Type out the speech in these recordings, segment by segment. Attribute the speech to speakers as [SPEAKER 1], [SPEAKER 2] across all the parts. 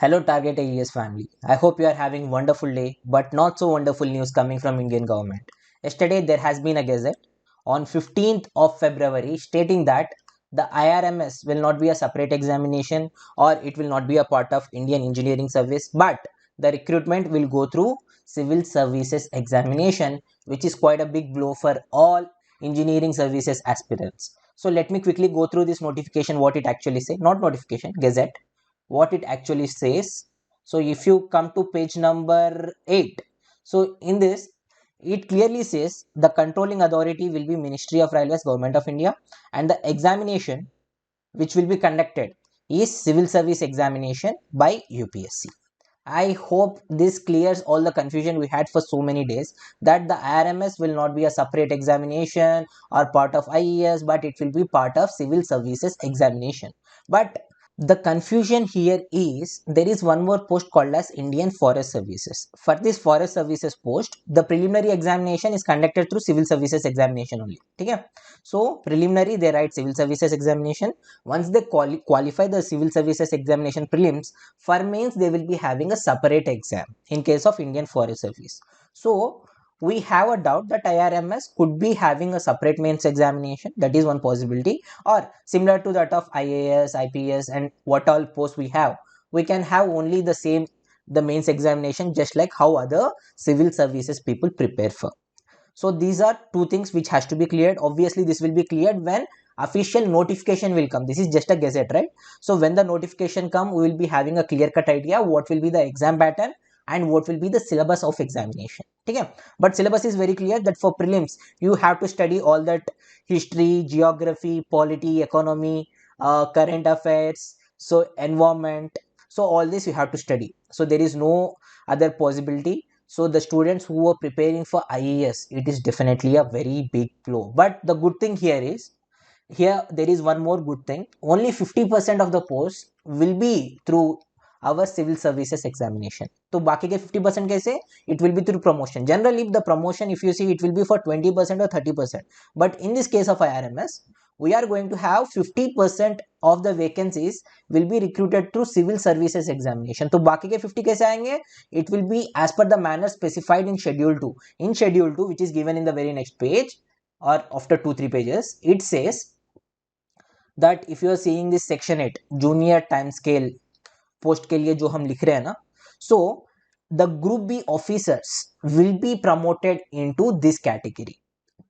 [SPEAKER 1] Hello Target AES family. I hope you are having wonderful day, but not so wonderful news coming from Indian government. Yesterday there has been a gazette on 15th of February stating that the IRMS will not be a separate examination or it will not be a part of Indian Engineering Service, but the recruitment will go through Civil Services examination, which is quite a big blow for all engineering services aspirants. So let me quickly go through this notification, what it actually says, not notification, gazette, what it actually says. So if you come to page number 8, so in this it clearly says the controlling authority will be Ministry of Railways, Government of India, and the examination which will be conducted is civil service examination by UPSC. I hope this clears all the confusion we had for so many days that the IRMS will not be a separate examination or part of IES, but it will be part of civil services examination. But the confusion here is there is one more post called as Indian Forest Services. For this Forest Services post, the preliminary examination is conducted through Civil Services examination only. Okay? So preliminary they write Civil Services examination. Once they qualify the Civil Services examination prelims, for mains they will be having a separate exam in case of Indian Forest Service. So we have a doubt that IRMS could be having a separate mains examination. That is one possibility, or similar to that of IAS, IPS, and what all posts we have, we can have only the same the mains examination, just like how other civil services people prepare for. So these are two things which has to be cleared. Obviously this will be cleared when official notification will come. This is just a gazette, right? So when the notification come, we will be having a clear cut idea what will be the exam pattern and what will be the syllabus of examination. Okay, but syllabus is very clear that for prelims you have to study all that history, geography, polity, economy, current affairs, so environment, so all this you have to study. So there is no other possibility. So the students who are preparing for IAS, it is definitely a very big blow. But the good thing here is, here there is one more good thing. Only 50% of the posts will be through our civil services examination. तो बाकी के 50% कैसे? It will be through promotion. Generally the promotion, if you see, it will be for 20% or 30%. But in this case of IRMS, we are going to have 50% of the vacancies will be recruited through civil services examination. तो बाकी के 50 कैसे आएंगे? It will be as per the manner specified in schedule 2. In schedule 2, which is given in the very next page or after 2-3 pages, it says that if you are seeing this section 8 junior time scale post के लिए जो हम लिख रहे हैं ना, so the group B officers will be promoted into this category.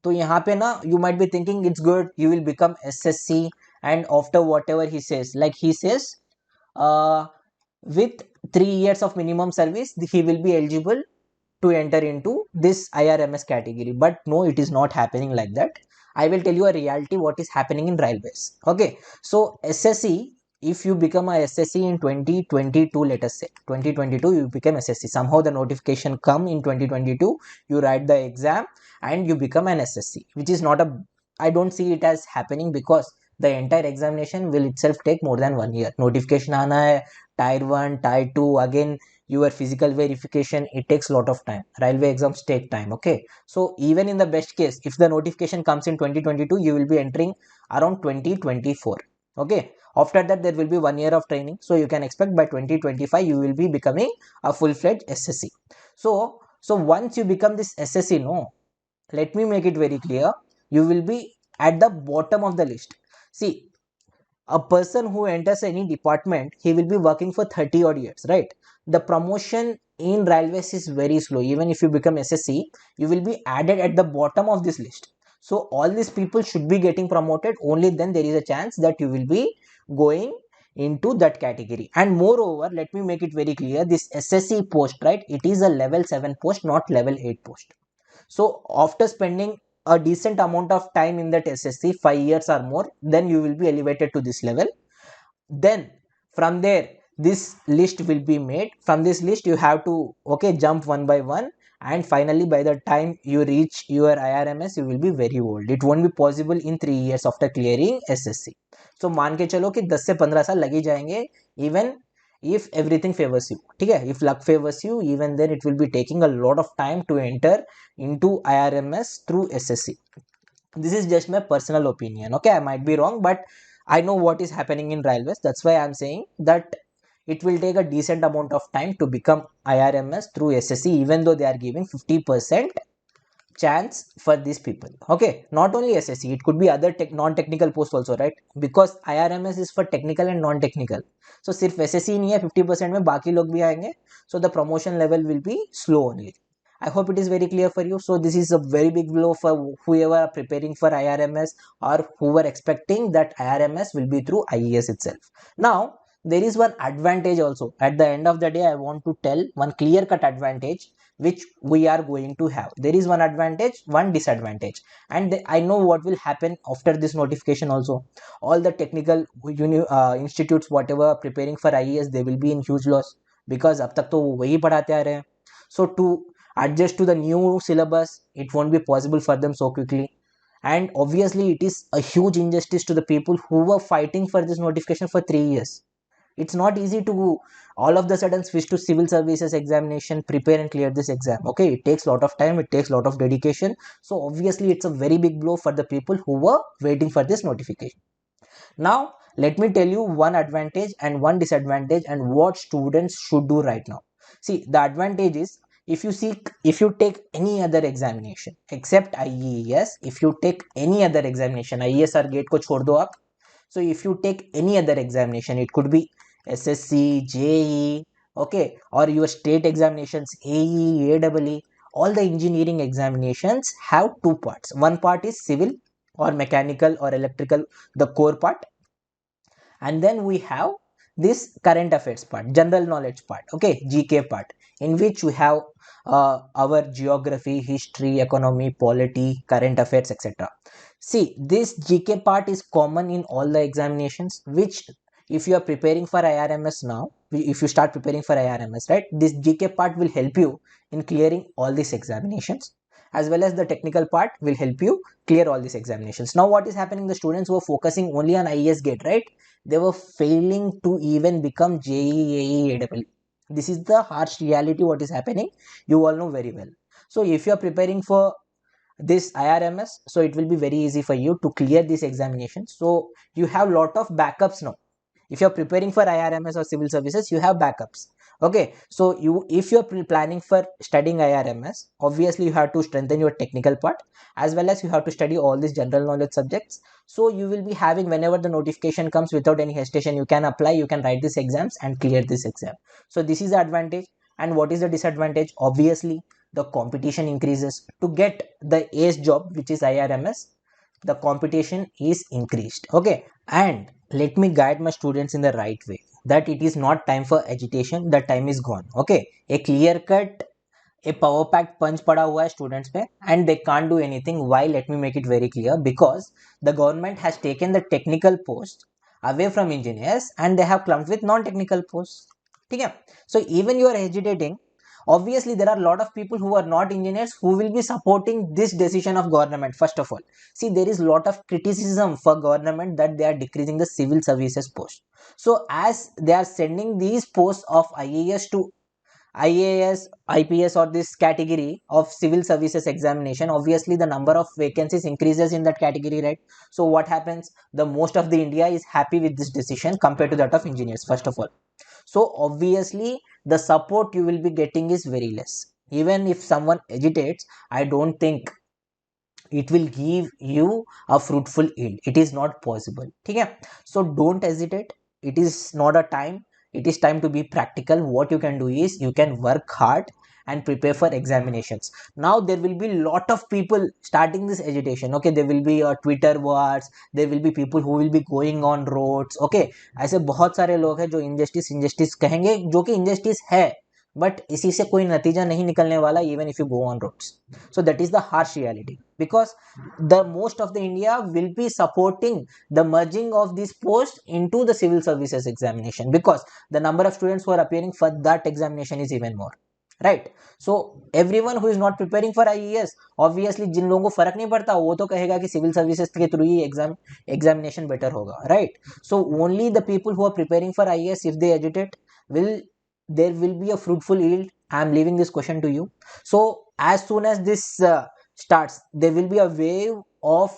[SPEAKER 1] तो यहाँ पे ना you might be thinking it's good, you will become SSC, and after whatever he says, like he says with 3 years of minimum service he will be eligible to enter into this IRMS category. But no, it is not happening like that. I will tell you a reality what is happening in railways. Okay, so SSC, if you become a SSC in 2022, let us say 2022 you become SSC, somehow the notification come in 2022, you write the exam and you become an SSC, which is not a, I don't see it as happening, because the entire examination will itself take more than 1 year. Notification आना है, tier 1, tier 2, again your physical verification, it takes a lot of time. Railway exams take time. Okay, so even in the best case, if the notification comes in 2022, you will be entering around 2024. Okay, after that there will be 1 year of training, so you can expect by 2025 you will be becoming a full-fledged SSC. So once you become this SSC, no, let me make it very clear, you will be at the bottom of the list. See, a person who enters any department, he will be working for 30 odd years, right? The promotion in railways is very slow. Even if you become SSC, you will be added at the bottom of this list. So all these people should be getting promoted, only then there is a chance that you will be going into that category. And moreover, let me make it very clear, this SSC post, right, it is a level 7 post, not level 8 post. So after spending a decent amount of time in that SSC, 5 years or more, then you will be elevated to this level. Then from there this list will be made. From this list you have to, okay, jump one by one, and finally by the time you reach your IRMS you will be very old. It won't be possible in 3 years after clearing SSC. So मान के चलो कि 10 से 15 साल लग ही जाएंगे, even if everything favors you. ठीक है, if luck favors you, even then it will be taking a lot of time to enter into IRMS through SSC. This is just my personal opinion. Okay, I might be wrong, but I know what is happening in railways. That's why I'm saying that it will take a decent amount of time to become IRMS through SSC, even though they are giving 50% chance for these people. Okay, not only SSC, it could be other non-technical posts also, right? Because IRMS is for technical and non-technical. So सिर्फ SSC नहीं है, 50% में बाकी लोग भी आएंगे. So the promotion level will be slow only. I hope it is very clear for you. So this is a very big blow for whoever are preparing for IRMS or who were expecting that IRMS will be through IES itself. Now there is one advantage also. At the end of the day, I want to tell one clear-cut advantage which we are going to have. There is one advantage, one disadvantage, and I know what will happen after this notification also. All the technical institutes whatever preparing for IES, they will be in huge loss because अब तक तो वही पढ़ाते आ रहे हैं. So to adjust to the new syllabus, it won't be possible for them so quickly. And obviously it is a huge injustice to the people who were fighting for this notification for 3 years. It's not easy to all of the sudden switch to civil services examination, prepare and clear this exam. Okay, it takes a lot of time, it takes a lot of dedication. So obviously it's a very big blow for the people who were waiting for this notification. Now let me tell you one advantage and one disadvantage and what students should do right now. See, the advantage is, if you take any other examination except IES, if you take any other examination, IES or GATE ko chhod do aap. So if you take any other examination, it could be SSC, JE, okay, or your state examinations, AE, AEE, all the engineering examinations have two parts. One part is civil or mechanical or electrical, the core part, and then we have this current affairs part, general knowledge part, okay, GK part, in which we have our geography, history, economy, polity, current affairs, etc. See, this GK part is common in all the examinations, which if you are preparing for IRMS now, if you start preparing for IRMS, right, this GK part will help you in clearing all these examinations, as well as the technical part will help you clear all these examinations. Now what is happening, the students who are focusing only on IES GATE, right, they were failing to even become JEE, AEE. This is the harsh reality what is happening, you all know very well. So if you are preparing for this IRMS, so it will be very easy for you to clear this examination. So you have lot of backups now. If you're preparing for IRMS or civil services, you have backups. Okay, so if you're planning for studying IRMS, obviously you have to strengthen your technical part, as well as you have to study all these general knowledge subjects. So you will be having, whenever the notification comes, without any hesitation, you can apply, you can write these exams and clear this exam. So this is the advantage. And what is the disadvantage? Obviously the competition increases to get the ACE job, which is IRMS. The competition is increased. Okay, and let me guide my students in the right way, that it is not time for agitation, the time is gone. Okay, a clear cut, a power packed punch pada hua hai students pe, and they can't do anything. Why? Let me make it very clear. Because the government has taken the technical post away from engineers and they have clumped with non-technical posts. Okay, so even you are hesitating, obviously there are a lot of people who are not engineers who will be supporting this decision of government. First of all, see, there is a lot of criticism for government that they are decreasing the civil services post. So as they are sending these posts of IAS to IAS, IPS, or this category of civil services examination, obviously the number of vacancies increases in that category, right? So what happens, the most of the India is happy with this decision compared to that of engineers, first of all. So obviously the support you will be getting is very less. Even if someone agitates, I don't think it will give you a fruitful yield. It is not possible. Okay, so don't hesitate. It is not a time, it is time to be practical. What you can do is you can work hard and prepare for examinations. Now there will be lot of people starting this agitation. Okay, there will be Twitter wars, there will be people who will be going on roads. Okay, ऐसे बहुत सारे लोग हैं जो injustice injustice कहेंगे, जो कि injustice है, बट इसी से कोई नतीजा नहीं निकलने वाला, even if you go on roads. So that is the harsh reality, because the most of the India will be supporting the merging of this post into the civil services examination, because the number of students who are appearing for that examination is even more, right? So everyone who is not preparing for IES, obviously जिन लोगों को फर्क नहीं पड़ता वो तो कहेगा कि civil services के थ्रू ही examination better होगा, right? So only the people who are preparing for IES, if they agitate, will there will be a fruitful yield. I am leaving this question to you. So as soon as this starts, there will be a wave of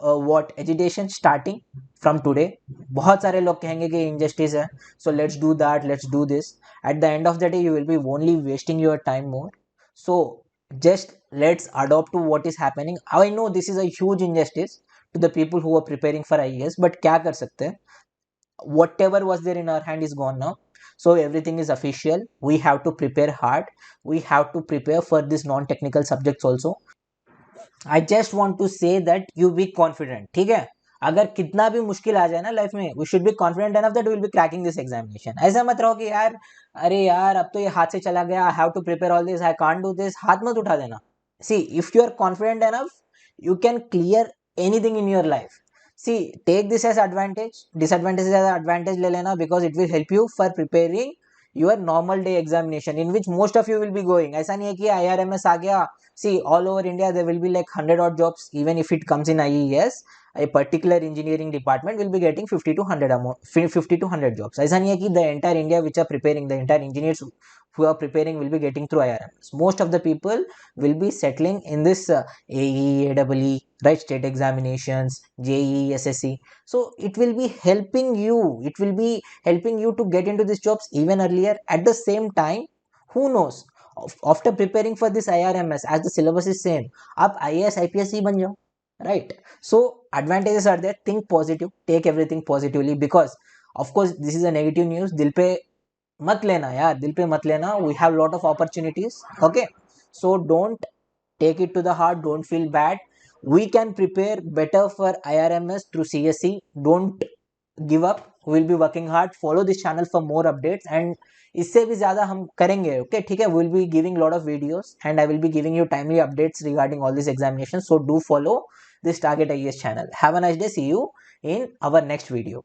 [SPEAKER 1] what agitation starting from today. बहुत सारे लोग कहेंगे कि injustice है, so let's do that, let's do this. At the end of the day you will be only wasting your time more. So just let's adopt to what is happening. I know this is a huge injustice to the people who are preparing for IAS, but क्या कर सकते हैं, whatever was there in our hand is gone now. So everything is official, we have to prepare hard, we have to prepare for these non-technical subjects also. I just want to say that you be confident, ठीक है. अगर कितना भी मुश्किल आ जाए ना life में, we should be confident enough that we will be cracking this examination. ऐसा मत रहो कि यार अरे यार अब तो ये हाथ से चला गया, I have to prepare all this, I can't do this, हाथ मत उठा देना. See, if you are confident enough, you can clear anything in your life. See, take this as advantage, disadvantage as advantage ले लेना, because it will help you for preparing your normal day examination in which most of you will be going. ऐसा नहीं है कि IRMS आ गया. See, all over India there will be like 100 odd jobs. Even if it comes in IES, a particular engineering department will be getting 50 to 100 50 to 100 jobs. ऐसा नहीं है कि the entire India which are preparing, the entire engineers who are preparing will be getting through IRMS. Most of the people will be settling in this AE, AEE, right, state examinations, JEE, SSC. So it will be helping you. It will be helping you to get into these jobs even earlier. At the same time, who knows? After preparing for this IRMS, as the syllabus is same, आप IAS, IPS ही बन जाओ, right? So advantages are there. Think positive. Take everything positively, because of course this is a negative news. दिल पे मत लेना यार, दिल पे मत लेना. We have lot of opportunities. Okay, so don't take it to the heart. Don't feel bad. We can prepare better for IRMS through CSE. Don't give up. We will be working hard. Follow this channel for more updates, and इससे भी ज़्यादा हम करेंगे. Okay, ठीक है. We will be giving lot of videos, and I will be giving you timely updates regarding all these examinations. So do follow this Target IAS channel. Have a nice day. See you in our next video.